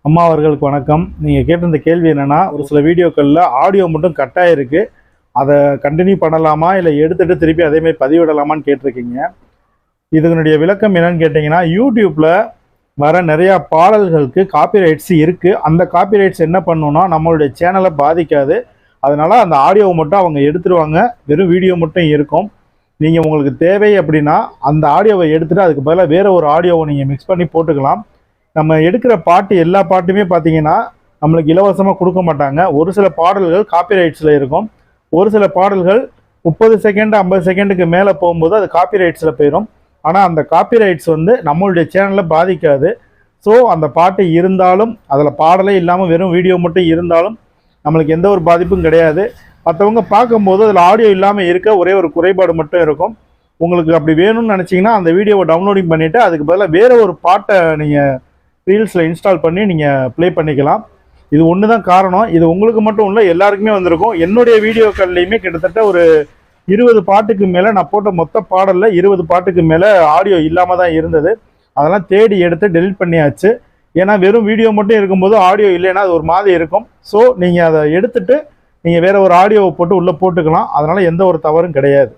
அம்மா அவர்களுக்கு வணக்கம். நீங்கள் கேட்டிருந்த கேள்வி என்னென்னா, ஒரு சில வீடியோக்களில் ஆடியோ மட்டும் கட் ஆகிருக்கு. அதை கண்டினியூ பண்ணலாமா, இல்லை எடுத்துகிட்டு திருப்பி அதேமாதிரி பதிவிடலாமான்னு கேட்டிருக்கீங்க. இதனுடைய விளக்கம் என்னன்னு கேட்டிங்கன்னா, யூடியூப்பில் வர நிறையா பாடல்களுக்கு காப்பிரைட்ஸ் இருக்குது. அந்த காப்பிரைட்ஸ் என்ன பண்ணணும்னா நம்மளுடைய சேனலை பாதிக்காது. அதனால் அந்த ஆடியோவை மட்டும் அவங்க எடுத்துருவாங்க. வெறும் வீடியோ மட்டும் இருக்கும். நீங்கள் உங்களுக்கு தேவை அப்படின்னா அந்த ஆடியோவை எடுத்துகிட்டு அதுக்கு பதிலாக வேறு ஒரு ஆடியோவை நீங்கள் மிக்ஸ் பண்ணி போட்டுக்கலாம். நம்ம எடுக்கிற பாட்டு எல்லா பாட்டுமே பார்த்தீங்கன்னா நம்மளுக்கு இலவசமாக கொடுக்க மாட்டாங்க. ஒரு சில பாடல்கள் காப்பிரைட்ஸில் இருக்கும். ஒரு சில பாடல்கள் 30 செகண்ட் 50 செகண்டுக்கு மேலே போகும்போது அது காப்பிரைட்ஸில் போயிடும். ஆனால் அந்த காப்பிரைட்ஸ் நம்மளுடைய சேனலில் பாதிக்காது. ஸோ அந்த பாட்டு இருந்தாலும் அதில் பாடலே இல்லாமல் வெறும் வீடியோ மட்டும் இருந்தாலும் நம்மளுக்கு எந்த ஒரு பாதிப்பும் கிடையாது. மற்றவங்க பார்க்கும்போது அதில் ஆடியோ இல்லாமல் இருக்க ஒரே ஒரு குறைபாடு மட்டும் இருக்கும். உங்களுக்கு அப்படி வேணும்னு நினச்சிங்கன்னா அந்த வீடியோவை டவுன்லோடிங் பண்ணிவிட்டு அதுக்கு பதிலாக வேறு ஒரு பாட்டை நீங்கள் ரீல்ஸில் இன்ஸ்டால் பண்ணி நீங்கள் ப்ளே பண்ணிக்கலாம். இது ஒன்று தான் காரணம். இது உங்களுக்கு மட்டும் இல்லை, எல்லாருக்குமே வந்திருக்கும். என்னுடைய வீடியோக்கள்லையுமே கிட்டத்தட்ட ஒரு 20 பாட்டுக்கு மேலே நான் போட்ட மொத்த பாடலில் 20 பாட்டுக்கு மேலே ஆடியோ இல்லாமல் தான் இருந்தது. அதெல்லாம் தேடி எடுத்து டெலிட் பண்ணியாச்சு. ஏன்னா வெறும் வீடியோ மட்டும் இருக்கும்போது ஆடியோ இல்லைன்னா அது ஒரு மாதிரி இருக்கும். ஸோ நீங்கள் அதை எடுத்துகிட்டு நீங்கள் வேறு ஒரு ஆடியோவை போட்டு உள்ளே போட்டுக்கலாம். அதனால் எந்த ஒரு தவறும் கிடையாது.